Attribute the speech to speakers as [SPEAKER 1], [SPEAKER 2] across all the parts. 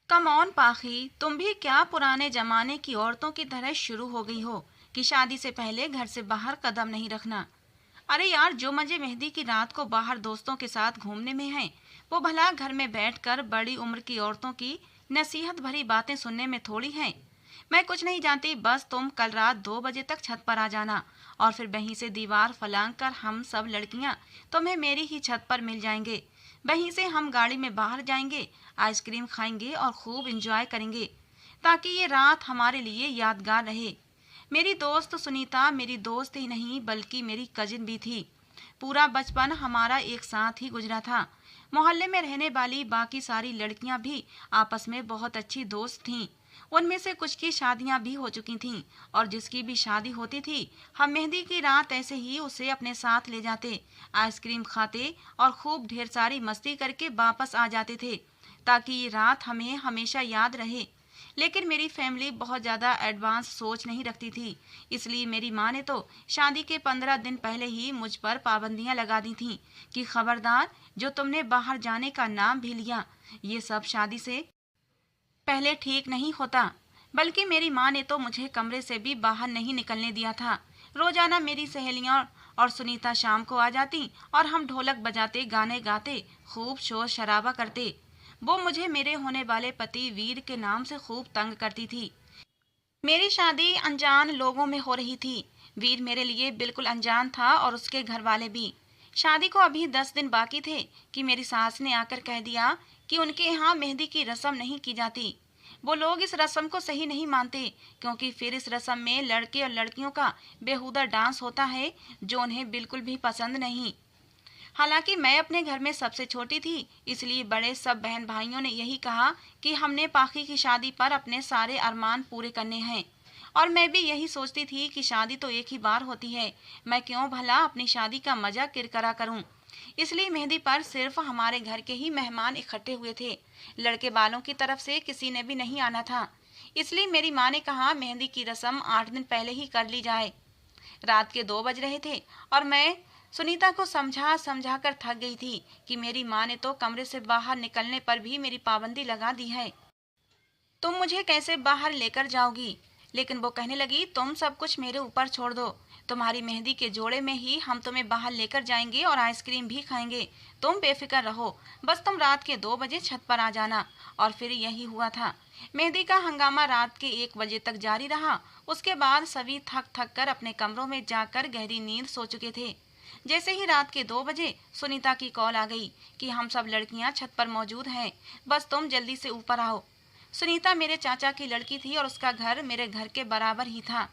[SPEAKER 1] Come on पाखी, तुम भी क्या पुराने जमाने की औरतों की तरह शुरू हो गई हो कि शादी से पहले घर से बाहर कदम नहीं रखना। अरे यार, जो मजे मेहंदी की रात को बाहर दोस्तों के साथ घूमने में हैं, वो भला घर में बैठकर बड़ी उम्र की औरतों की नसीहत भरी बातें सुनने में थोड़ी हैं। मैं कुछ नहीं जानती, बस तुम कल रात 2 बजे तक छत पर आ जाना और फिर वहीं से दीवार फलांग कर हम सब लड़कियां तुम्हें मेरी ही छत पर मिल जाएंगे। वहीं से हम गाड़ी में बाहर जाएंगे, आइसक्रीम खाएंगे और खूब इंजॉय करेंगे, ताकि ये रात हमारे लिए यादगार रहे। मेरी दोस्त सुनीता मेरी दोस्त ही नहीं बल्कि मेरी कजिन भी थी। पूरा बचपन हमारा एक साथ ही गुजरा था। मोहल्ले में रहने वाली बाकी सारी लड़कियां भी आपस में बहुत अच्छी दोस्त थीं। उनमें से कुछ की शादियां भी हो चुकी थीं और जिसकी भी शादी होती थी, हम मेहंदी की रात ऐसे ही उसे अपने साथ ले जाते, आइसक्रीम खाते और खूब ढेर सारी मस्ती करके वापस आ जाते थे, ताकि ये रात हमें हमेशा याद रहे। लेकिन मेरी फैमिली बहुत ज़्यादा एडवांस सोच नहीं रखती थी, इसलिए मेरी माँ ने तो शादी के 15 दिन पहले ही मुझ पर पाबंदियां लगा दी थीं कि खबरदार, जो तुमने बाहर जाने का नाम भी लिया, ये सब शादी से पहले ठीक नहीं होता। बल्कि मेरी माँ ने तो मुझे कमरे से भी बाहर नहीं निकलने दिया था। रोजाना मेरी सहेलियां और सुनीता शाम को आ जाती और हम ढोलक बजाते, गाने गाते, खूब शोर शराबा करते। वो मुझे मेरे होने वाले पति वीर के नाम से खूब तंग करती थी। मेरी शादी अनजान लोगों में हो रही थी। वीर मेरे लिए बिल्कुल अनजान था और उसके घर वाले भी। शादी को अभी 10 दिन बाकी थे कि मेरी सास ने आकर कह दिया कि उनके यहाँ मेहंदी की रस्म नहीं की जाती। वो लोग इस रस्म को सही नहीं मानते, क्योंकि फिर इस रस्म में लड़के और लड़कियों का बेहुदा डांस होता है, जो उन्हें बिल्कुल भी पसंद नहीं। हालांकि मैं अपने घर में सबसे छोटी थी, इसलिए बड़े सब बहन भाइयों ने यही कहा कि हमने पाखी की शादी पर अपने सारे अरमान पूरे करने हैं। और मैं भी यही सोचती थी कि शादी तो एक ही बार होती है, मैं क्यों भला अपनी शादी का मजा किरकिरा करूं। इसलिए मेहंदी पर सिर्फ हमारे घर के ही मेहमान इकट्ठे हुए थे, लड़के वालों की तरफ से किसी ने भी नहीं आना था। इसलिए मेरी माँ ने कहा मेहंदी की रस्म 8 दिन पहले ही कर ली जाए। रात के 2 बज रहे थे और मैं सुनीता को समझा समझा कर थक गई थी कि मेरी माँ ने तो कमरे से बाहर निकलने पर भी मेरी पाबंदी लगा दी है। तुम मुझे कैसे बाहर लेकर जाओगी? लेकिन वो कहने लगी, तुम सब कुछ मेरे ऊपर छोड़ दो। तुम्हारी मेहंदी के जोड़े में ही हम तुम्हें बाहर लेकर जाएंगे और आइसक्रीम भी खाएंगे। तुम बेफिक्र रहो, बस तुम रात के 2 बजे छत पर आ जाना। और फिर यही हुआ था। मेहंदी का हंगामा रात के 1 बजे तक जारी रहा। उसके बाद सभी थक थक कर अपने कमरों में जाकर गहरी नींद सो चुके थे। जैसे ही रात के 2 बजे सुनीता की कॉल आ गई कि हम सब लड़कियां छत पर मौजूद हैं, बस तुम जल्दी से ऊपर आओ। सुनीता मेरे चाचा की लड़की थी और उसका घर मेरे घर के बराबर ही था।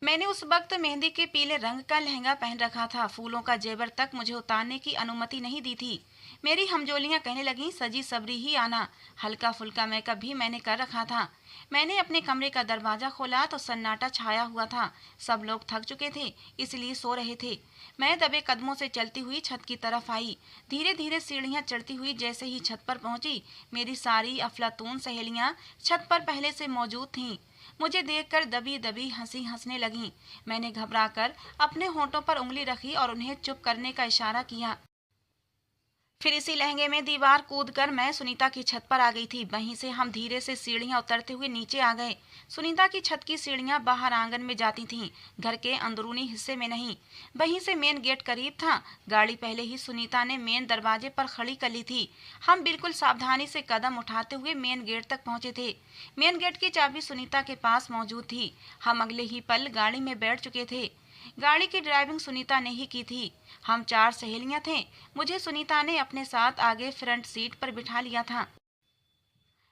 [SPEAKER 1] मैंने उस वक्त मेहंदी के पीले रंग का लहंगा पहन रखा था। फूलों का जेवर तक मुझे उतारने की अनुमति नहीं दी थी। मेरी हमजोलियां कहने लगीं, सजी सबरी ही आना। हल्का फुल्का मेकअप भी मैंने कर रखा था। मैंने अपने कमरे का दरवाजा खोला तो सन्नाटा छाया हुआ था। सब लोग थक चुके थे, इसलिए सो रहे थे। मैं दबे कदमों से चलती हुई छत की तरफ आई। धीरे धीरे सीढ़ियां चढ़ती हुई जैसे ही छत पर पहुंची, मेरी सारी अफलातून सहेलियां छत पर पहले से मौजूद थीं। मुझे देखकर दबी दबी हंसी हंसने लगीं। मैंने घबराकर अपने होंठों पर उंगली रखी और उन्हें चुप करने का इशारा किया। फिर इसी लहंगे में दीवार कूदकर मैं सुनीता की छत पर आ गई थी। वहीं से हम धीरे से सीढ़ियां उतरते हुए नीचे आ गए। सुनीता की छत की सीढ़ियां बाहर आंगन में जाती थीं, घर के अंदरूनी हिस्से में नहीं। वहीं से मेन गेट करीब था। गाड़ी पहले ही सुनीता ने मेन दरवाजे पर खड़ी कर ली थी। हम बिल्कुल सावधानी से कदम उठाते हुए मेन गेट तक पहुंचे थे। मेन गेट की चाबी सुनीता के पास मौजूद थी। हम अगले ही पल गाड़ी में बैठ चुके थे। गाड़ी की ड्राइविंग सुनीता ने ही की थी। हम 4 सहेलियां थे। मुझे सुनीता ने अपने साथ आगे फ्रंट सीट पर बिठा लिया था।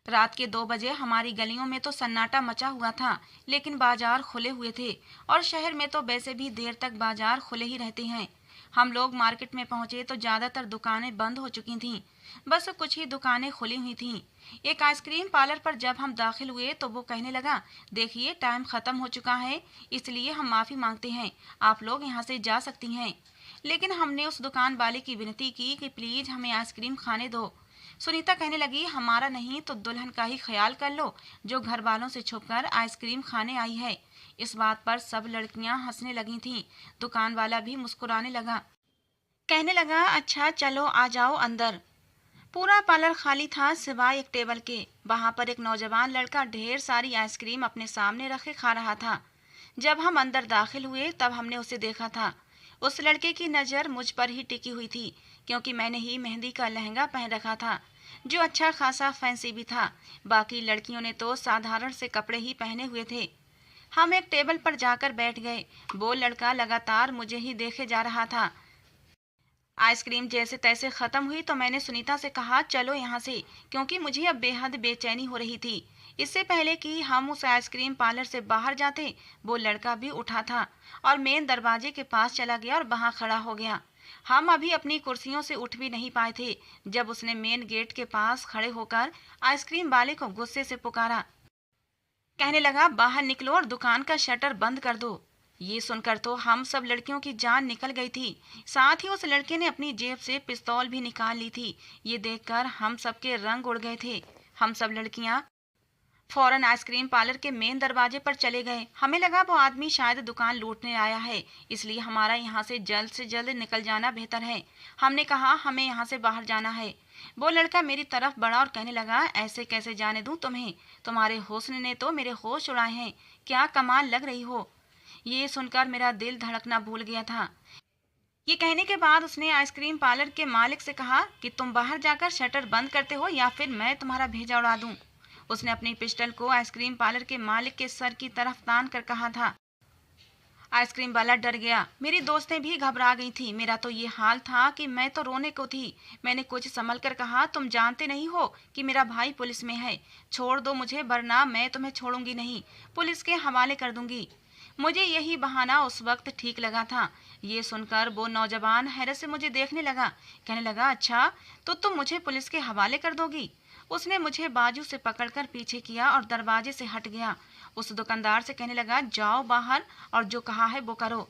[SPEAKER 1] रात के 2 बजे हमारी गलियों में तो सन्नाटा मचा हुआ था, लेकिन बाजार खुले हुए थे और शहर में तो वैसे भी देर तक बाजार खुले ही रहते हैं। हम लोग मार्केट में पहुंचे तो ज्यादातर दुकानें बंद हो चुकी थीं। बस कुछ ही दुकानें खुली हुई थीं। एक आइसक्रीम पार्लर पर जब हम दाखिल हुए तो वो कहने लगा, देखिए टाइम खत्म हो चुका है, इसलिए हम माफी मांगते हैं, आप लोग यहाँ से जा सकती हैं। लेकिन हमने उस दुकान वाले की विनती की कि प्लीज हमें आइसक्रीम खाने दो। सुनीता कहने लगी, हमारा नहीं तो दुल्हन का ही ख्याल कर लो, जो घर वालों से छुपकर आइसक्रीम खाने आई है। इस बात पर सब लड़कियां हंसने लगी थीं। दुकान वाला भी मुस्कुराने लगा। कहने लगा, अच्छा चलो आ जाओ अंदर। पूरा पार्लर खाली था सिवाय एक टेबल के। वहां पर एक नौजवान लड़का ढेर सारी आइसक्रीम अपने सामने रखे खा रहा था। जब हम अंदर दाखिल हुए तब हमने उसे देखा था। उस लड़के की नज़र मुझ पर ही टिकी हुई थी, क्योंकि मैंने ही मेहंदी का लहंगा पहन रखा था, जो अच्छा खासा फैंसी भी था। बाकी लड़कियों ने तो साधारण से कपड़े ही पहने हुए थे। हम एक टेबल पर जाकर बैठ गए। वो लड़का लगातार मुझे ही देखे जा रहा था। आइसक्रीम जैसे तैसे ख़त्म हुई तो मैंने सुनीता से कहा, चलो यहाँ से, क्योंकि मुझे अब बेहद बेचैनी हो रही थी। इससे पहले कि हम उस आइसक्रीम पार्लर से बाहर जाते, वो लड़का भी उठा था और मेन दरवाजे के पास चला गया और वहाँ खड़ा हो गया। हम अभी अपनी कुर्सियों से उठ भी नहीं पाए थे जब उसने मेन गेट के पास खड़े होकर आइसक्रीम वाले को गुस्से से पुकारा। कहने लगा, बाहर निकलो और दुकान का शटर बंद कर दो। ये सुनकर तो हम सब लड़कियों की जान निकल गई थी। साथ ही उस लड़के ने अपनी जेब से पिस्तौल भी निकाल ली थी। ये देखकर हम सबके रंग उड़ गए थे। हम सब लड़कियां फौरन आइसक्रीम पार्लर के मेन दरवाजे पर चले गए। हमें लगा वो आदमी शायद दुकान लूटने आया है, इसलिए हमारा यहाँ से जल्द निकल जाना बेहतर है। हमने कहा, हमें यहाँ से बाहर जाना है। वो लड़का मेरी तरफ बढ़ा और कहने लगा, ऐसे कैसे जाने दूं तुम्हें? तुम्हारे हुस्न ने तो मेरे होश उड़ाए हैं। क्या कमाल लग रही हो। ये सुनकर मेरा दिल धड़कना भूल गया था। ये कहने के बाद उसने आइसक्रीम पार्लर के मालिक से कहा कि तुम बाहर जाकर शटर बंद करते हो या फिर मैं तुम्हारा भेजा उड़ा दूं। उसने अपनी पिस्टल को आइसक्रीम पार्लर के मालिक के सर की तरफ तान कर कहा था। आइसक्रीम वाला डर गया। मेरी दोस्तें भी घबरा गई थी। मेरा तो ये हाल था कि मैं तो रोने को थी। मैंने कुछ संभल कर कहा, तुम जानते नहीं हो कि मेरा भाई पुलिस में है। छोड़ दो मुझे, वरना मैं तुम्हें छोड़ूंगी नहीं, पुलिस के हवाले कर दूंगी। मुझे यही बहाना उस वक्त ठीक लगा था। ये सुनकर वो नौजवान हैरत से मुझे देखने लगा। कहने लगा, अच्छा तो तुम मुझे पुलिस के हवाले कर दोगी? उसने मुझे बाजू से पकड़कर पीछे किया और दरवाजे से हट गया। उस दुकानदार से कहने लगा, जाओ बाहर और जो कहा है वो करो।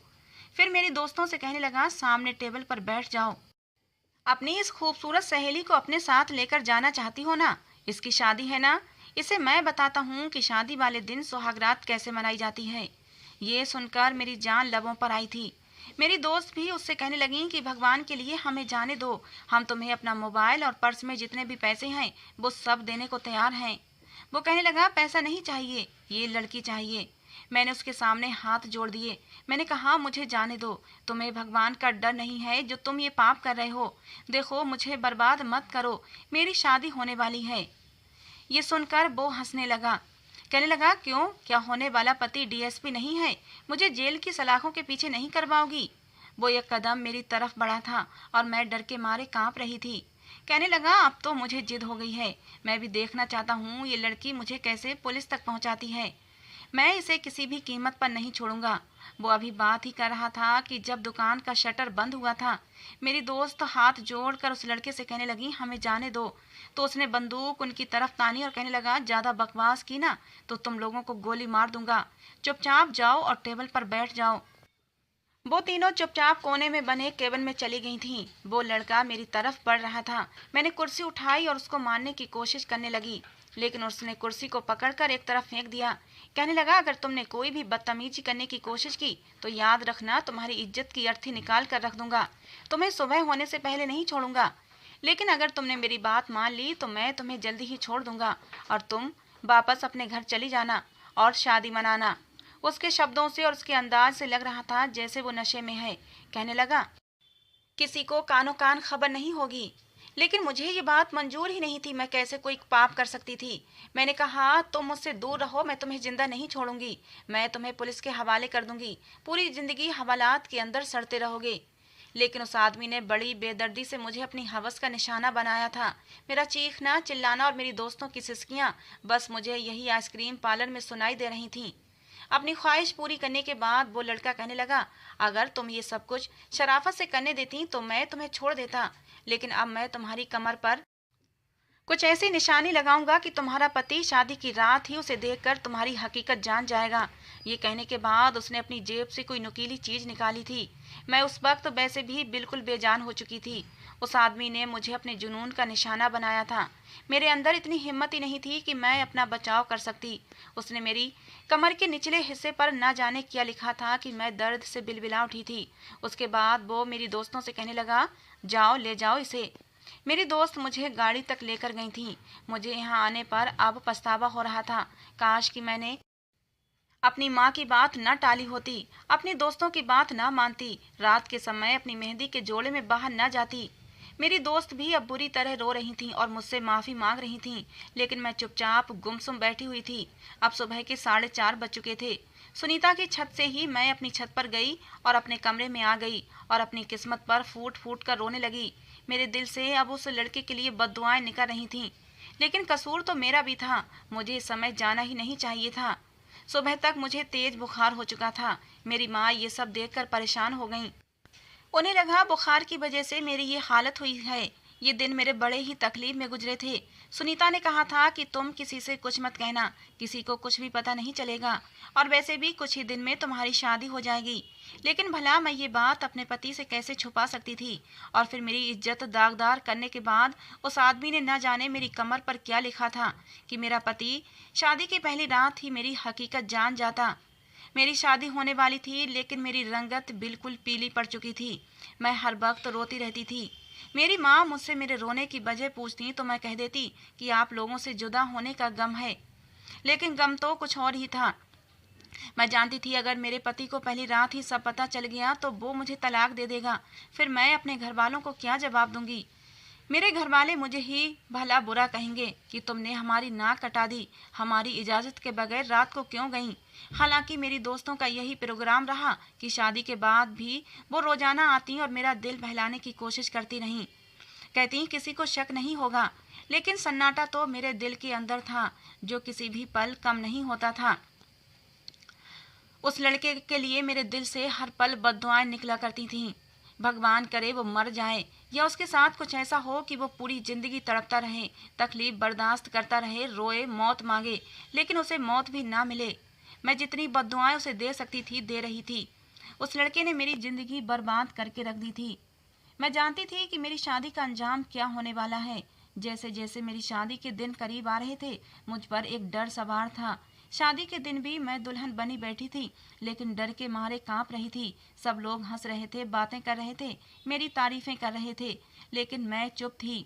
[SPEAKER 1] फिर मेरी दोस्तों से कहने लगा, सामने टेबल पर बैठ जाओ। अपनी इस खूबसूरत सहेली को अपने साथ लेकर जाना चाहती हो ना? इसकी शादी है ना? इसे मैं बताता हूँ कि शादी वाले दिन सुहागरात कैसे मनाई जाती है। ये सुनकर मेरी जान लबों पर आई थी। मेरी दोस्त भी उससे कहने लगी कि भगवान के लिए हमें जाने दो, हम तुम्हें अपना मोबाइल और पर्स में जितने भी पैसे हैं वो सब देने को तैयार हैं। वो कहने लगा, पैसा नहीं चाहिए, ये लड़की चाहिए। मैंने उसके सामने हाथ जोड़ दिए। मैंने कहा, मुझे जाने दो, तुम्हें भगवान का डर नहीं है जो तुम ये पाप कर रहे हो। देखो, मुझे बर्बाद मत करो, मेरी शादी होने वाली है। ये सुनकर वो हंसने लगा। कहने लगा, क्यों, क्या होने वाला पति डीएसपी नहीं है? मुझे जेल की सलाखों के पीछे नहीं करवाओगी? वो एक कदम मेरी तरफ बढ़ा था और मैं डर के मारे कांप रही थी। कहने लगा, अब तो मुझे जिद हो गई है, मैं भी देखना चाहता हूँ ये लड़की मुझे कैसे पुलिस तक पहुँचाती है। मैं इसे किसी भी कीमत पर नहीं छोड़ूंगा। वो अभी बात ही कर रहा था कि जब दुकान का शटर बंद हुआ था। मेरी दोस्त हाथ जोड़कर उस लड़के से कहने लगी, हमें जाने दो। तो उसने बंदूक उनकी तरफ तानी और कहने लगा, ज़्यादा बकवास की ना तो तुम लोगों को गोली मार दूंगा। चुपचाप जाओ और टेबल पर बैठ जाओ। वो तीनों चुपचाप कोने में बने केबिन में चली गई थीं। वो लड़का मेरी तरफ बढ़ रहा था। मैंने कुर्सी उठाई और उसको मारने की कोशिश करने लगी, लेकिन उसने कुर्सी को पकड़कर एक तरफ फेंक दिया। कहने लगा, अगर तुमने कोई भी बदतमीजी करने की कोशिश की तो याद रखना, तुम्हारी इज्जत की अर्थी निकाल कर रख दूंगा। तुम्हें सुबह होने से पहले नहीं छोड़ूंगा, लेकिन अगर तुमने मेरी बात मान ली तो मैं तुम्हें जल्दी ही छोड़ दूंगा और तुम वापस अपने घर चली जाना और शादी मनाना। उसके शब्दों से और उसके अंदाज से लग रहा था जैसे वो नशे में है। कहने लगा, किसी को कानो कान खबर नहीं होगी। लेकिन मुझे ये बात मंजूर ही नहीं थी। मैं कैसे कोई पाप कर सकती थी? मैंने कहा, तुम मुझसे दूर रहो, मैं तुम्हें जिंदा नहीं छोड़ूंगी। मैं तुम्हें पुलिस के हवाले कर दूंगी। पूरी जिंदगी हवालात के अंदर सड़ते रहोगे। लेकिन उस आदमी ने बड़ी बेदर्दी से मुझे अपनी हवस का निशाना बनाया था। मेरा चीखना, चिल्लाना और मेरी दोस्तों की सिसकियां बस मुझे यही आइसक्रीम पार्लर में सुनाई दे रही थीं। अपनी ख्वाहिश पूरी करने के बाद वो लड़का कहने लगा, अगर तुम ये सब कुछ शराफत से करने देती तो मैं तुम्हें छोड़ देता, लेकिन अब मैं तुम्हारी कमर पर कुछ ऐसी निशानी लगाऊंगा कि तुम्हारा पति शादी की रात ही उसे देखकर तुम्हारी हकीकत जान जाएगा। ये कहने के बाद उसने अपनी जेब से कोई नुकीली चीज निकाली थी। मैं उस वक्त वैसे भी बिल्कुल बेजान हो चुकी थी। उस आदमी ने मुझे अपने जुनून का निशाना बनाया था। मेरे अंदर इतनी हिम्मत ही नहीं थी कि मैं अपना बचाव कर सकती। उसने मेरी कमर के निचले हिस्से पर न जाने क्या लिखा था कि मैं दर्द से बिलबिला उठी थी। उसके बाद वो मेरी दोस्तों से कहने लगा, जाओ ले जाओ इसे। मेरी दोस्त मुझे गाड़ी तक लेकर गई थी। मुझे यहाँ आने पर अब पछतावा हो रहा था। काश कि मैंने अपनी माँ की बात न टाली होती, अपने दोस्तों की बात न मानती, रात के समय अपनी मेहंदी के जोड़े में बाहर न जाती। मेरी दोस्त भी अब बुरी तरह रो रही थीं और मुझसे माफ़ी मांग रही थीं, लेकिन मैं चुपचाप गुमसुम बैठी हुई थी। अब सुबह के 4:30 बज चुके थे। सुनीता की छत से ही मैं अपनी छत पर गई और अपने कमरे में आ गई और अपनी किस्मत पर फूट फूट कर रोने लगी। मेरे दिल से अब उस लड़के के लिए बद्दुआएं निकल रही थीं, लेकिन कसूर तो मेरा भी था। मुझे इस समय जाना ही नहीं चाहिए था। सुबह तक मुझे तेज बुखार हो चुका था। मेरी माँ ये सब देखकर परेशान हो गईं। उन्हें लगा बुखार की वजह से मेरी ये हालत हुई है। ये दिन मेरे बड़े ही तकलीफ में गुजरे थे। सुनीता ने कहा था कि तुम किसी से कुछ मत कहना, किसी को कुछ भी पता नहीं चलेगा, और वैसे भी कुछ ही दिन में तुम्हारी शादी हो जाएगी। लेकिन भला मैं ये बात अपने पति से कैसे छुपा सकती थी? और फिर मेरी इज्जत दागदार करने के बाद उस आदमी ने न जाने मेरी कमर पर क्या लिखा था कि मेरा पति शादी की पहली रात ही मेरी हकीकत जान जाता। मेरी शादी होने वाली थी, लेकिन मेरी रंगत बिल्कुल पीली पड़ चुकी थी। मैं हर वक्त रोती रहती थी। मेरी माँ मुझसे मेरे रोने की वजह पूछती तो मैं कह देती कि आप लोगों से जुदा होने का गम है। लेकिन गम तो कुछ और ही था। मैं जानती थी अगर मेरे पति को पहली रात ही सब पता चल गया तो वो मुझे तलाक दे देगा। फिर मैं अपने घर वालों को क्या जवाब दूंगी? मेरे घरवाले मुझे ही भला बुरा कहेंगे कि तुमने हमारी नाक कटा दी, हमारी इजाज़त के बगैर रात को क्यों गईं। हालांकि मेरी दोस्तों का यही प्रोग्राम रहा कि शादी के बाद भी वो रोजाना आती और मेरा दिल बहलाने की कोशिश करती रहीं। कहती किसी को शक नहीं होगा, लेकिन सन्नाटा तो मेरे दिल के अंदर था, जो किसी भी पल कम नहीं होता था। उस लड़के के लिए मेरे दिल से हर पल बद्दुआएं निकला करती थीं। भगवान करे वो मर जाए, या उसके साथ कुछ ऐसा हो कि वो पूरी जिंदगी तड़पता रहे, तकलीफ बर्दाश्त करता रहे, रोए, मौत मांगे, लेकिन उसे मौत भी ना मिले। मैं जितनी बद्दुआएं उसे दे सकती थी दे रही थी। उस लड़के ने मेरी जिंदगी बर्बाद करके रख दी थी। मैं जानती थी कि मेरी शादी का अंजाम क्या होने वाला है। जैसे जैसे मेरी शादी के दिन करीब आ रहे थे, मुझ पर एक डर सवार था। शादी के दिन भी मैं दुल्हन बनी बैठी थी, लेकिन डर के मारे कांप रही थी। सब लोग हंस रहे थे, बातें कर रहे थे, मेरी तारीफें कर रहे थे, लेकिन मैं चुप थी।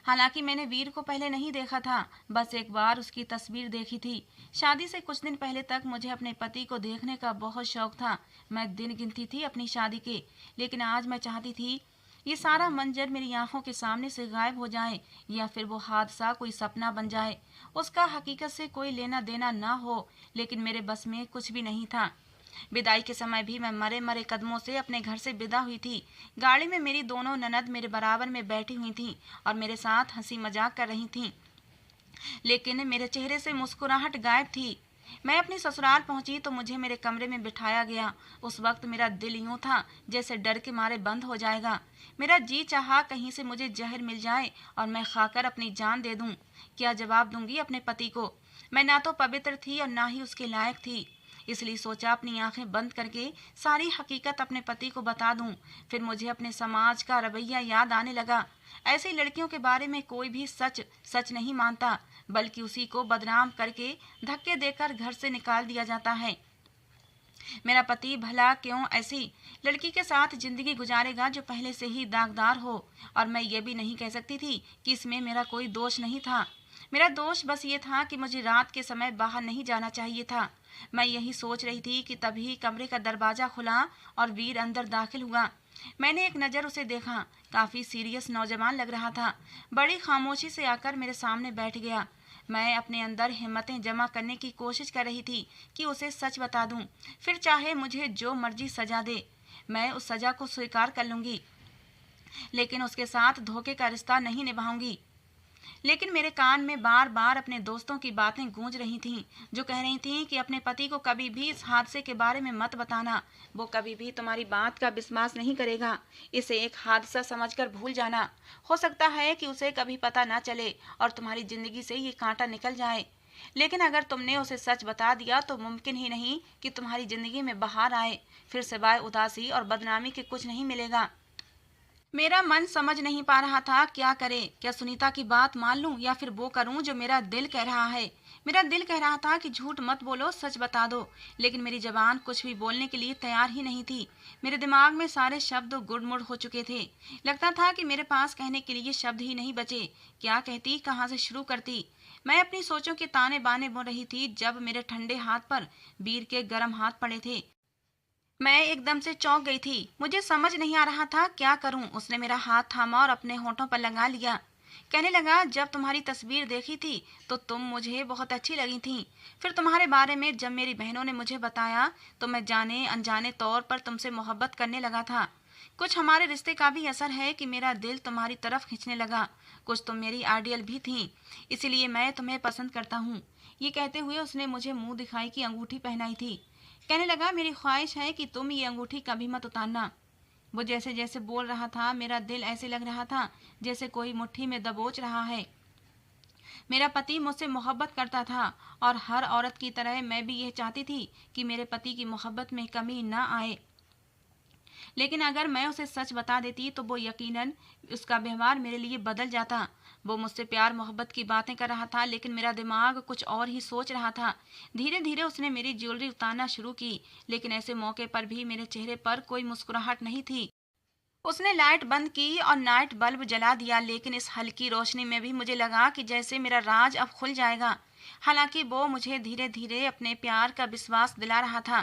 [SPEAKER 1] हालांकि मैंने वीर को पहले नहीं देखा था, बस एक बार उसकी तस्वीर देखी थी। शादी से कुछ दिन पहले तक मुझे अपने पति को देखने का बहुत शौक था। मैं दिन गिनती थी अपनी शादी के, लेकिन आज मैं चाहती थी ये सारा मंजर मेरी आंखों के सामने से गायब हो जाए, या फिर वो हादसा कोई सपना बन जाए, उसका हकीकत से कोई लेना देना ना हो। लेकिन मेरे बस में कुछ भी नहीं था। विदाई के समय भी मैं मरे मरे कदमों से अपने घर से विदा हुई थी। गाड़ी में मेरी दोनों ननद मेरे बराबर में बैठी हुई थीं और मेरे साथ हंसी मजाक कर रही थीं, लेकिन मेरे चेहरे से मुस्कुराहट गायब थी। मैं अपनी ससुराल पहुंची तो मुझे मेरे कमरे में बिठाया गया। उस वक्त मेरा दिल यूं था जैसे डर के मारे बंद हो जाएगा। मेरा जी चाहा कहीं से मुझे जहर मिल जाए और मैं खाकर अपनी जान दे दूं। क्या जवाब दूंगी अपने पति को? मैं ना तो पवित्र थी और ना ही उसके लायक थी। इसलिए सोचा अपनी आंखें बंद करके सारी हकीकत अपने पति को बता दूं। फिर मुझे अपने समाज का रवैया याद आने लगा। ऐसी लड़कियों के बारे में कोई भी सच सच नहीं मानता, बल्कि उसी को बदनाम करके धक्के देकर घर से निकाल दिया जाता है। मेरा पति भला क्यों ऐसी लड़की के साथ जिंदगी गुजारेगा जो पहले से ही दागदार हो? और मैं ये भी नहीं कह सकती थी कि इसमें मेरा कोई दोष नहीं था। मेरा दोष बस ये था कि मुझे रात के समय बाहर नहीं जाना चाहिए था। मैं यही सोच रही थी कि तभी कमरे का दरवाजा खुला और वीर अंदर दाखिल हुआ। मैंने एक नज़र उसे देखा। काफ़ी सीरियस नौजवान लग रहा था। बड़ी खामोशी से आकर मेरे सामने बैठ गया। मैं अपने अंदर हिम्मतें जमा करने की कोशिश कर रही थी कि उसे सच बता दूं। फिर चाहे मुझे जो मर्जी सजा दे, मैं उस सजा को स्वीकार कर लूंगी, लेकिन उसके साथ धोखे का रिश्ता नहीं निभाऊंगी। लेकिन मेरे कान में बार बार अपने दोस्तों की बातें गूंज रही थीं, जो कह रही थीं कि अपने पति को कभी भी इस हादसे के बारे में मत बताना। वो कभी भी तुम्हारी बात का विश्वास नहीं करेगा। इसे एक हादसा समझकर भूल जाना। हो सकता है कि उसे कभी पता ना चले और तुम्हारी जिंदगी से ये कांटा निकल जाए, लेकिन अगर तुमने उसे सच बता दिया तो मुमकिन ही नहीं कि तुम्हारी जिंदगी में बहार आए। फिर सिवाय उदासी और बदनामी के कुछ नहीं मिलेगा। मेरा मन समझ नहीं पा रहा था क्या करे, क्या सुनीता की बात मान लूं या फिर वो करूं जो मेरा दिल कह रहा है। मेरा दिल कह रहा था कि झूठ मत बोलो, सच बता दो, लेकिन मेरी जबान कुछ भी बोलने के लिए तैयार ही नहीं थी। मेरे दिमाग में सारे शब्द गुड़मुड़ हो चुके थे। लगता था कि मेरे पास कहने के लिए शब्द ही नहीं बचे। क्या कहती, कहाँ से शुरू करती। मैं अपनी सोचों के ताने बाने बुन रही थी जब मेरे ठंडे हाथ पर वीर के गर्म हाथ पड़े थे। मैं एकदम से चौंक गई थी। मुझे समझ नहीं आ रहा था क्या करूं। उसने मेरा हाथ थामा और अपने होठों पर लगा लिया। कहने लगा, जब तुम्हारी तस्वीर देखी थी तो तुम मुझे बहुत अच्छी लगी थी। फिर तुम्हारे बारे में जब मेरी बहनों ने मुझे बताया तो मैं जाने अनजाने तौर पर तुमसे मोहब्बत करने लगा था। कुछ हमारे रिश्ते का भी असर है कि मेरा दिल तुम्हारी तरफ खींचने लगा। कुछ तुम मेरी आइडियल भी थी, इसीलिए मैं तुम्हें पसंद करता हूँ। ये कहते हुए उसने मुझे मुंह दिखाई की अंगूठी पहनाई थी। कहने लगा, मेरी ख्वाहिश है कि तुम ये अंगूठी कभी मत उतारना। वो जैसे जैसे बोल रहा था मेरा दिल ऐसे लग रहा था जैसे कोई मुट्ठी में दबोच रहा है। मेरा पति मुझसे मोहब्बत करता था और हर औरत की तरह मैं भी यह चाहती थी कि मेरे पति की मोहब्बत में कमी न आए। लेकिन अगर मैं उसे सच बता देती तो वो यकीनन उसका व्यवहार मेरे लिए बदल जाता। वो मुझसे प्यार मोहब्बत की बातें कर रहा था, लेकिन मेरा दिमाग कुछ और ही सोच रहा था। धीरे धीरे उसने मेरी ज्वेलरी उतारना शुरू की, लेकिन ऐसे मौके पर भी मेरे चेहरे पर कोई मुस्कुराहट नहीं थी। उसने लाइट बंद की और नाइट बल्ब जला दिया, लेकिन इस हल्की रोशनी में भी मुझे लगा कि जैसे मेरा राज अब खुल जाएगा। हालांकि वो मुझे धीरे धीरे अपने प्यार का विश्वास दिला रहा था।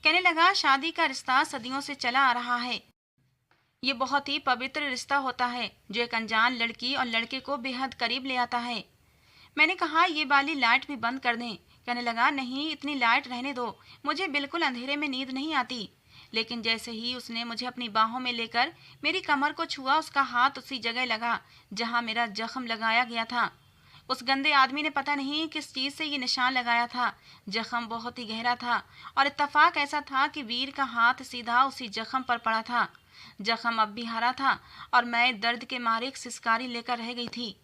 [SPEAKER 1] कहने लगा, शादी का रिश्ता सदियों से चला आ रहा है। ये बहुत ही पवित्र रिश्ता होता है जो एक अनजान लड़की और लड़के को बेहद करीब ले आता है। मैंने कहा, ये वाली लाइट भी बंद कर दें। कहने लगा, नहीं, इतनी लाइट रहने दो, मुझे बिल्कुल अंधेरे में नींद नहीं आती। लेकिन जैसे ही उसने मुझे अपनी बाहों में लेकर मेरी कमर को छुआ, उसका हाथ उसी जगह लगा जहां मेरा जख्म लगाया गया था। उस गंदे आदमी ने पता नहीं किस चीज से ये निशान लगाया था। जख्म बहुत ही गहरा था और इत्तेफाक ऐसा था कि वीर का हाथ सीधा उसी जख्म पर पड़ा था। जख्म अब भी हरा था और मैं दर्द के मारे एक सिसकारी लेकर रह गई थी।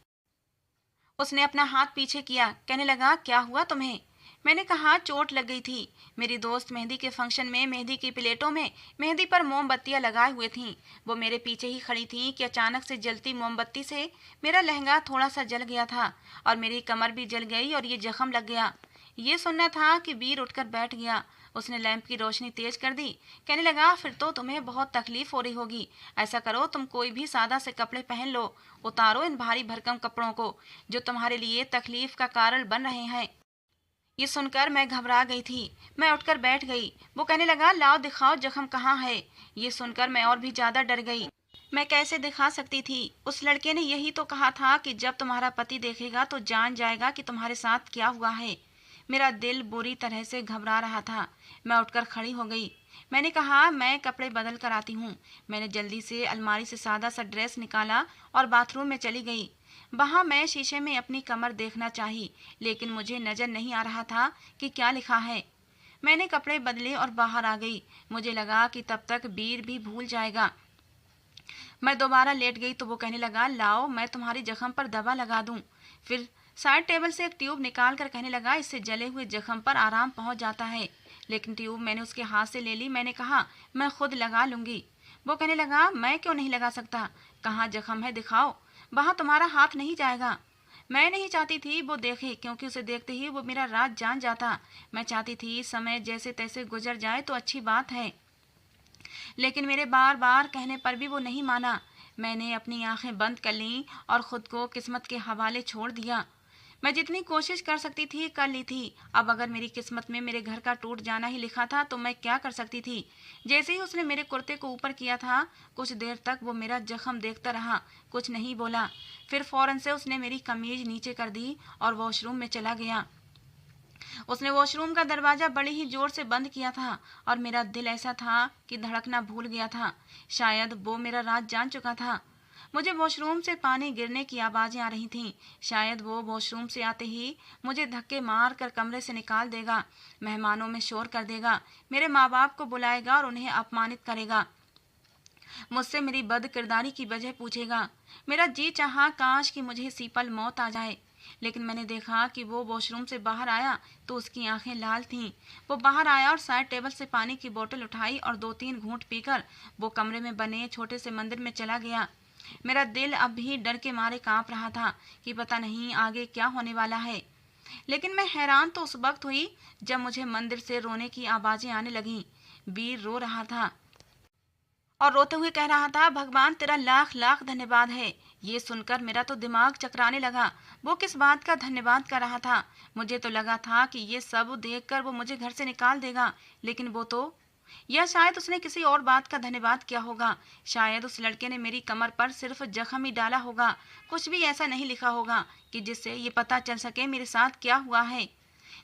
[SPEAKER 1] उसने अपना हाथ पीछे किया। कहने लगा, क्या हुआ तुम्हें। मैंने कहा, चोट लग गई थी। मेरी दोस्त मेहंदी के फंक्शन में मेहंदी की प्लेटों में मेहंदी पर मोमबत्तियां लगाए हुए थीं। वो मेरे पीछे ही खड़ी थीं कि अचानक से जलती मोमबत्ती से मेरा लहंगा थोड़ा सा जल गया था और मेरी कमर भी जल गई और ये जख्म लग गया। ये सुनना था कि वीर उठकर बैठ गया। उसने लैंप की रोशनी तेज कर दी। कहने लगा, फिर तो तुम्हें बहुत तकलीफ हो रही होगी। ऐसा करो, तुम कोई भी सादा से कपड़े पहन लो। उतारो इन भारी भरकम कपड़ों को जो तुम्हारे लिए तकलीफ का कारण बन रहे हैं। ये सुनकर मैं घबरा गई थी। मैं उठकर बैठ गई। वो कहने लगा, लाओ दिखाओ जख्म कहाँ है। ये सुनकर मैं और भी ज्यादा डर गई। मैं कैसे दिखा सकती थी। उस लड़के ने यही तो कहा था कि जब तुम्हारा पति देखेगा तो जान जाएगा कि तुम्हारे साथ क्या हुआ है। मेरा दिल बुरी तरह से घबरा रहा था। मैं उठकर खड़ी हो गई। मैंने कहा, मैं कपड़े बदल कर आती हूँ। मैंने जल्दी से अलमारी से सादा सा ड्रेस निकाला और बाथरूम में चली गई। वहां मैं शीशे में अपनी कमर देखना चाही, लेकिन मुझे नजर नहीं आ रहा था कि क्या लिखा है। मैंने कपड़े बदले और बाहर आ गई। मुझे लगा कि तब तक वीर भी भूल जाएगा। मैं दोबारा लेट गई तो वो कहने लगा, लाओ मैं तुम्हारी जख्म पर दवा लगा दूं। फिर साइड टेबल से एक ट्यूब निकाल कर कहने लगा, इससे जले हुए जख्म पर आराम पहुंच जाता है। लेकिन ट्यूब मैंने उसके हाथ से ले ली। मैंने कहा, मैं खुद लगा लूंगी। वो कहने लगा, मैं क्यों नहीं लगा सकता। कहाँ जख्म है, दिखाओ। वहां तुम्हारा हाथ नहीं जाएगा। मैं नहीं चाहती थी वो देखे, क्योंकि उसे देखते ही वो मेरा राज जान जाता। मैं चाहती थी समय जैसे तैसे गुजर जाए तो अच्छी बात है। लेकिन मेरे बार बार कहने पर भी वो नहीं माना। मैंने अपनी आंखें बंद कर लीं और खुद को किस्मत के हवाले छोड़ दिया। मैं जितनी कोशिश कर सकती थी कर ली थी। अब अगर मेरी किस्मत में मेरे घर का टूट जाना ही लिखा था तो मैं क्या कर सकती थी। जैसे ही उसने मेरे कुर्ते को ऊपर किया था, कुछ देर तक वो मेरा जख्म देखता रहा, कुछ नहीं बोला। फिर फौरन से उसने मेरी कमीज नीचे कर दी और वॉशरूम में चला गया। उसने वॉशरूम का दरवाजा बड़े ही जोर से बंद किया था और मेरा दिल ऐसा था कि धड़कना भूल गया था। शायद वो मेरा राज जान चुका था। मुझे वॉशरूम से पानी गिरने की आवाजें आ रही थीं। शायद वो वॉशरूम से आते ही मुझे धक्के मार कर कमरे से निकाल देगा, मेहमानों में शोर कर देगा, मेरे माँ बाप को बुलाएगा और उन्हें अपमानित करेगा। मुझसे मेरी बद किरदारी की वजह पूछेगा। मेरा जी चाहा काश कि मुझे सीपल मौत आ जाए। लेकिन मैंने देखा कि वो वॉशरूम से बाहर आया तो उसकी आंखें लाल थीं। वो बाहर आया और साइड टेबल से पानी की बोतल उठाई और 2-3 घूंट पीकर वो कमरे में बने छोटे से मंदिर में चला गया। मेरा दिल अब भी डर के मारे कांप रहा था कि पता नहीं आगे क्या होने वाला है। लेकिन मैं हैरान तो उस वक्त हुई जब मुझे मंदिर से रोने की आवाजें आने लगीं। वीर रो रहा था और रोते हुए कह रहा था, भगवान तेरा लाख लाख धन्यवाद है। ये सुनकर मेरा तो दिमाग चकराने लगा। वो किस बात का धन्यवाद कर रहा था? मुझे तो लगा था कि ये सब देखकर वो मुझे घर से निकाल देगा, लेकिन वो तो, या शायद उसने किसी और बात का धन्यवाद किया होगा। शायद उस लड़के ने मेरी कमर पर सिर्फ जख्म ही डाला होगा, कुछ भी ऐसा नहीं लिखा होगा कि जिससे ये पता चल सके मेरे साथ क्या हुआ है।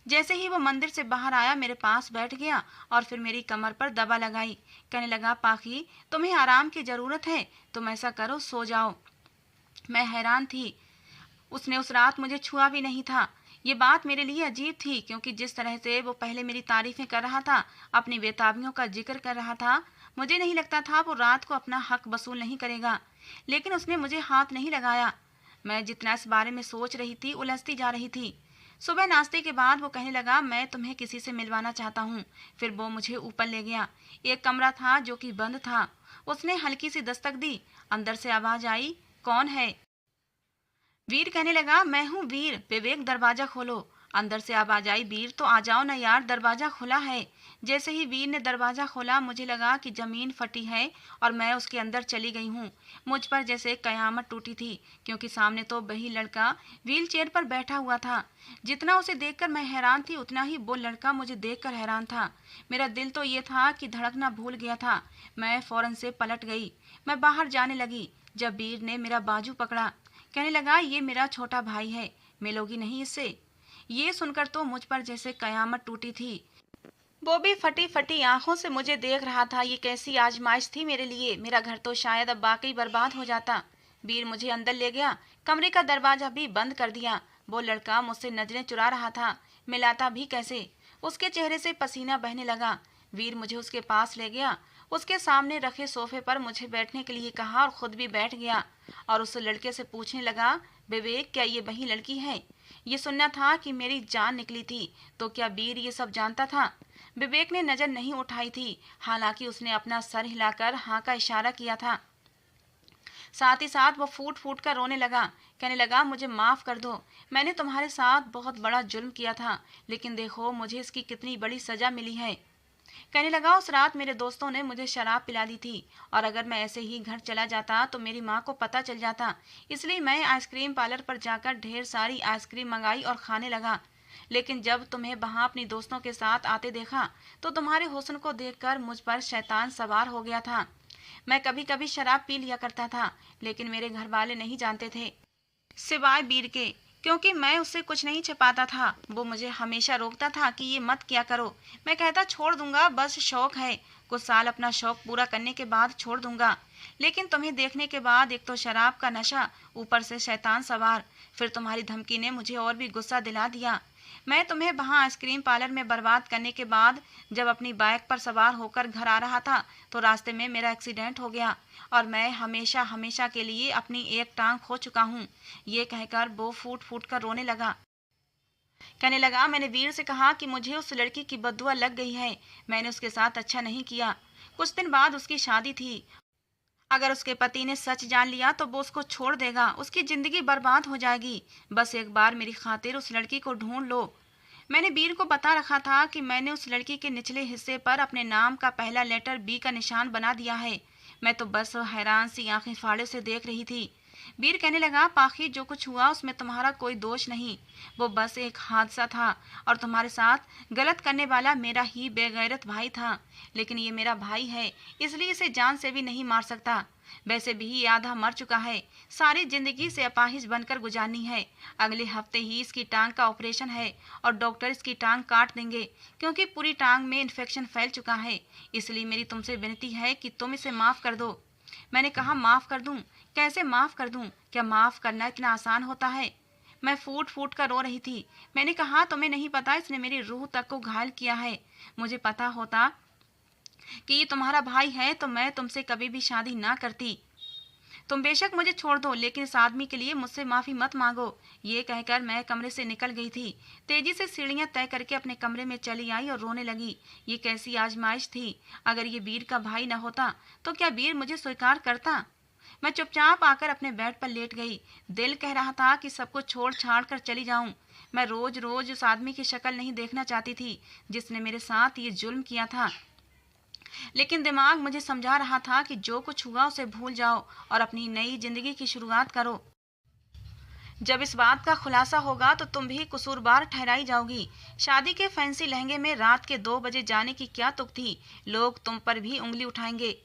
[SPEAKER 1] जैसे ही वो मंदिर से बाहर आया मेरे पास बैठ गया और फिर मेरी कमर पर दबा लगाई। कहने लगा, पाखी तुम्हें आराम की जरूरत है, तुम ऐसा करो सो जाओ। मैं हैरान थी। उसने उस रात मुझे छुआ भी नहीं था। ये बात मेरे लिए अजीब थी क्योंकि जिस तरह से वो पहले मेरी तारीफें कर रहा था, अपनी बेताबियों का जिक्र कर रहा था, मुझे नहीं लगता था वो रात को अपना हक वसूल नहीं करेगा। लेकिन उसने मुझे हाथ नहीं लगाया। मैं जितना इस बारे में सोच रही थी उलझती जा रही थी। सुबह नाश्ते के बाद वो कहने लगा, मैं तुम्हें किसी से मिलवाना चाहता हूँ। फिर वो मुझे ऊपर ले गया। एक कमरा था जो कि बंद था। उसने हल्की सी दस्तक दी। अंदर से आवाज आई, कौन है? वीर कहने लगा, मैं हूँ वीर, विवेक दरवाजा खोलो। अंदर से आवाज आई, वीर तो आ जाओ ना यार, दरवाजा खुला है। जैसे ही वीर ने दरवाजा खोला मुझे लगा कि जमीन फटी है और मैं उसके अंदर चली गई हूँ। मुझ पर जैसे कयामत टूटी थी क्योंकि सामने तो वही लड़का व्हील चेयर पर बैठा हुआ था। जितना उसे देखकर मैं हैरान थी उतना ही वो लड़का मुझे देखकर हैरान था। मेरा दिल तो ये था कि धड़कना भूल गया था। मैं फौरन से पलट गई। मैं बाहर जाने लगी जब वीर ने मेरा बाजू पकड़ा। कहने लगा, ये मेरा छोटा भाई है, मिलोगी नहीं इससे? ये सुनकर तो मुझ पर जैसे कयामत टूटी थी। वो भी फटी फटी आंखों से मुझे देख रहा था। ये कैसी आजमाइश थी मेरे लिए। मेरा घर तो शायद अब वाकई बर्बाद हो जाता। वीर मुझे अंदर ले गया। कमरे का दरवाजा भी बंद कर दिया। वो लड़का मुझसे नजरें चुरा रहा था, मिलाता भी कैसे। उसके चेहरे से पसीना बहने लगा। वीर मुझे उसके पास ले गया। उसके सामने रखे सोफे पर मुझे बैठने के लिए कहा और खुद भी बैठ गया और उस लड़के से पूछने लगा, विवेक क्या ये वही लड़की है? ये सुनना था कि मेरी जान निकली थी, तो क्या वीर ये सब जानता था? विवेक ने नजर नहीं उठाई थी, हालांकि उसने अपना सर हिलाकर हाँ का इशारा किया था। साथ ही साथ वो फूट फूट कर रोने लगा। कहने लगा, मुझे माफ कर दो, मैंने तुम्हारे साथ बहुत बड़ा जुल्म किया था, लेकिन देखो मुझे इसकी कितनी बड़ी सजा मिली है। कहने लगा, उस रात मेरे दोस्तों ने मुझे शराब पिला दी थी और अगर मैं ऐसे ही घर चला जाता तो मेरी माँ को पता चल जाता। इसलिए मैं आइसक्रीम पार्लर पर जाकर ढेर सारी आइसक्रीम मंगाई और खाने लगा। लेकिन जब तुम्हें वहां अपनी दोस्तों के साथ आते देखा तो तुम्हारे हुस्न को देखकर मुझ पर शैतान सवार हो गया था। मैं कभी कभी शराब पी लिया करता था, लेकिन मेरे घर वाले नहीं जानते थे, सिवाय वीर के, क्योंकि मैं उससे कुछ नहीं छिपाता था। वो मुझे हमेशा रोकता था कि ये मत किया करो। मैं कहता, छोड़ दूंगा, बस शौक है, कुछ साल अपना शौक पूरा करने के बाद छोड़ दूंगा। लेकिन तुम्हें देखने के बाद एक तो शराब का नशा, ऊपर से शैतान सवार, फिर तुम्हारी धमकी ने मुझे और भी गुस्सा दिला दिया। मैं तुम्हें वहां आइसक्रीम पार्लर में बर्बाद करने के बाद जब अपनी बाइक पर सवार होकर घर आ रहा था तो रास्ते में मेरा एक्सीडेंट हो गया और मैं हमेशा हमेशा के लिए अपनी एक टांग खो चुका हूँ। ये कहकर वो फूट फूट कर रोने लगा। कहने लगा, मैंने वीर से कहा कि मुझे उस लड़की की बददुआ लग गई है, मैंने उसके साथ अच्छा नहीं किया। कुछ दिन बाद उसकी शादी थी। अगर उसके पति ने सच जान लिया तो वो उसको छोड़ देगा, उसकी जिंदगी बर्बाद हो जाएगी। बस एक बार मेरी खातिर उस लड़की को ढूंढ लो। मैंने वीर को बता रखा था कि मैंने उस लड़की के निचले हिस्से पर अपने नाम का पहला लेटर बी का निशान बना दिया है। मैं तो बस हैरान सी आंखें फाड़े से देख रही थी। वीर कहने लगा, पाखी जो कुछ हुआ उसमें तुम्हारा कोई दोष नहीं, वो बस एक हादसा था और तुम्हारे साथ गलत करने वाला मेरा ही बेगैरत भाई था। लेकिन ये मेरा भाई है, इसलिए इसे जान से भी नहीं मार सकता। वैसे भी ये आधा मर चुका है, सारी जिंदगी से अपाहिज बनकर गुजारनी है। अगले हफ्ते ही इसकी टांग का ऑपरेशन है और डॉक्टर इसकी टांग काट देंगे क्योंकि पूरी टांग में इन्फेक्शन फैल चुका है। इसलिए मेरी तुमसे विनती है कि तुम इसे माफ कर दो। मैंने कहा, माफ कर दूं? कैसे माफ कर दूं? क्या माफ करना इतना आसान होता है? मैं फूट फूट कर रो रही थी। मैंने कहा, तुम्हें नहीं पता इसने मेरी रूह तक को घायल किया है। मुझे पता होता कि ये तुम्हारा भाई है तो मैं तुमसे कभी भी शादी ना करती। तुम बेशक मुझे छोड़ दो, लेकिन इस आदमी के लिए मुझसे माफ़ी मत मांगो। ये कहकर मैं कमरे से निकल गई थी। तेजी से सीढ़ियां तय करके अपने कमरे में चली आई और रोने लगी। ये कैसी आजमाइश थी। अगर ये वीर का भाई न होता तो क्या वीर मुझे स्वीकार करता। मैं चुपचाप आकर अपने बेड पर लेट गई। दिल कह रहा था कि सब कुछ छोड़ छाड़ कर चली जाऊं। मैं रोज रोज उस आदमी की शक्ल नहीं देखना चाहती थी जिसने मेरे साथ ये जुल्म किया था, लेकिन दिमाग मुझे समझा रहा था कि जो कुछ हुआ उसे भूल जाओ और अपनी नई जिंदगी की शुरुआत करो। जब इस बात का खुलासा होगा तो तुम भी कसूरवार ठहराई जाओगी। शादी के फैंसी लहंगे में रात के 2 बजे जाने की क्या तुक थी। लोग तुम पर भी उंगली उठाएंगे।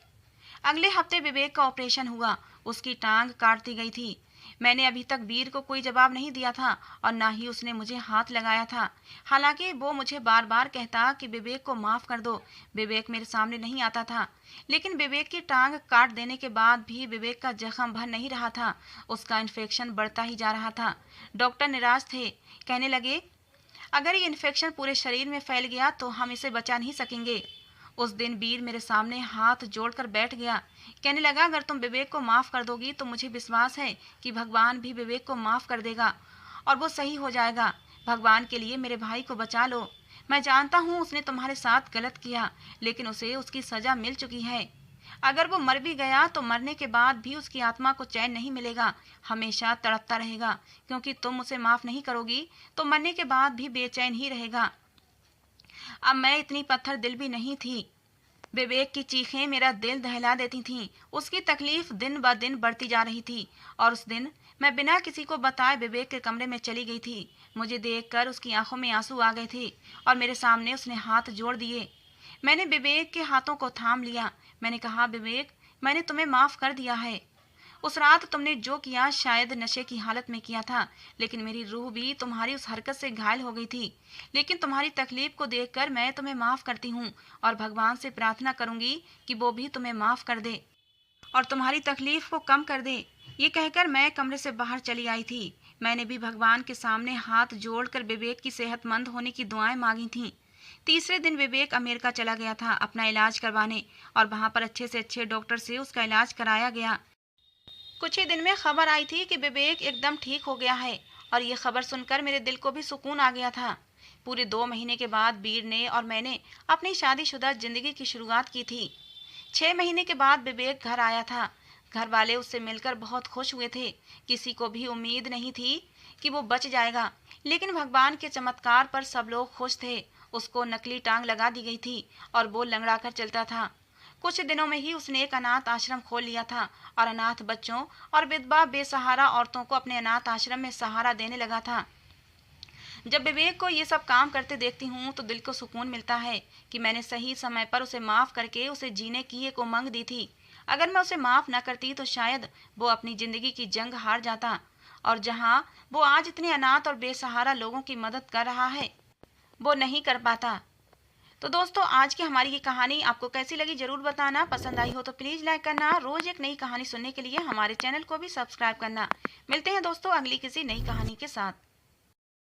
[SPEAKER 1] अगले हफ्ते विवेक का ऑपरेशन हुआ। उसकी टांग काट दी गई थी। मैंने अभी तक वीर को कोई जवाब नहीं दिया था और ना ही उसने मुझे हाथ लगाया था। हालांकि वो मुझे बार बार कहता कि विवेक को माफ कर दो। विवेक मेरे सामने नहीं आता था, लेकिन विवेक की टांग काट देने के बाद भी विवेक का जख्म भर नहीं रहा था। उसका इन्फेक्शन बढ़ता ही जा रहा था। डॉक्टर निराश थे। कहने लगे, अगर ये इन्फेक्शन पूरे शरीर में फैल गया तो हम इसे बचा नहीं सकेंगे। उस दिन वीर मेरे सामने हाथ जोड़कर बैठ गया। कहने लगा, अगर तुम विवेक को माफ कर दोगी तो मुझे विश्वास है कि भगवान भी विवेक को माफ कर देगा और वो सही हो जाएगा। भगवान के लिए मेरे भाई को बचा लो। मैं जानता हूँ उसने तुम्हारे साथ गलत किया, लेकिन उसे उसकी सजा मिल चुकी है। अगर वो मर भी गया तो मरने के बाद भी उसकी आत्मा को चैन नहीं मिलेगा, हमेशा तड़पता रहेगा, क्योंकि तुम उसे माफ नहीं करोगी तो मरने के बाद भी बेचैन ही रहेगा। अब मैं इतनी पत्थर दिल भी नहीं थी। विवेक की चीखें मेरा दिल दहला देती थीं। उसकी तकलीफ दिन ब दिन बढ़ती जा रही थी और उस दिन मैं बिना किसी को बताए विवेक के कमरे में चली गई थी। मुझे देखकर उसकी आंखों में आंसू आ गए थे और मेरे सामने उसने हाथ जोड़ दिए। मैंने विवेक के हाथों को थाम लिया। मैंने कहा, विवेक, मैंने तुम्हें माफ कर दिया है। उस रात तुमने जो किया शायद नशे की हालत में किया था, लेकिन मेरी रूह भी तुम्हारी उस हरकत से घायल हो गई थी। लेकिन तुम्हारी तकलीफ को देखकर मैं तुम्हें माफ करती हूँ और भगवान से प्रार्थना करूंगी कि वो भी तुम्हें माफ कर दे और तुम्हारी तकलीफ को कम कर दे। ये कहकर मैं कमरे से बाहर चली आई थी। मैंने भी भगवान के सामने हाथ जोड़कर विवेक की सेहतमंद होने की दुआएं मांगी थीं। तीसरे दिन विवेक अमेरिका चला गया था अपना इलाज करवाने और वहां पर अच्छे से अच्छे डॉक्टर से उसका इलाज कराया गया। कुछ ही दिन में खबर आई थी कि विवेक एकदम ठीक हो गया है और ये खबर सुनकर मेरे दिल को भी सुकून आ गया था। पूरे 2 महीने के बाद वीर ने और मैंने अपनी शादीशुदा जिंदगी की शुरुआत की थी। 6 महीने के बाद विवेक घर आया था। घर वाले उससे मिलकर बहुत खुश हुए थे। किसी को भी उम्मीद नहीं थी कि वो बच जाएगा, लेकिन भगवान के चमत्कार पर सब लोग खुश थे। उसको नकली टांग लगा दी गई थी और वो लंगड़ा कर चलता था। कुछ दिनों में ही उसने एक अनाथ आश्रम खोल लिया था और अनाथ बच्चों और विधवा बेसहारा औरतों को अपने अनाथ आश्रम में सहारा देने लगा था। जब विवेक को ये सब काम करते देखती हूँ तो दिल को सुकून मिलता है कि मैंने सही समय पर उसे माफ करके उसे जीने की एक उमंग दी थी। अगर मैं उसे माफ न करती तो शायद वो अपनी जिंदगी की जंग हार जाता और जहाँ वो आज इतने अनाथ और बेसहारा लोगों की मदद कर रहा है वो नहीं कर पाता। तो दोस्तों, आज की हमारी ये कहानी आपको कैसी लगी जरूर बताना। पसंद आई हो तो प्लीज़ लाइक करना। रोज एक नई कहानी सुनने के लिए हमारे चैनल को भी सब्सक्राइब करना। मिलते हैं दोस्तों अगली किसी नई कहानी के साथ।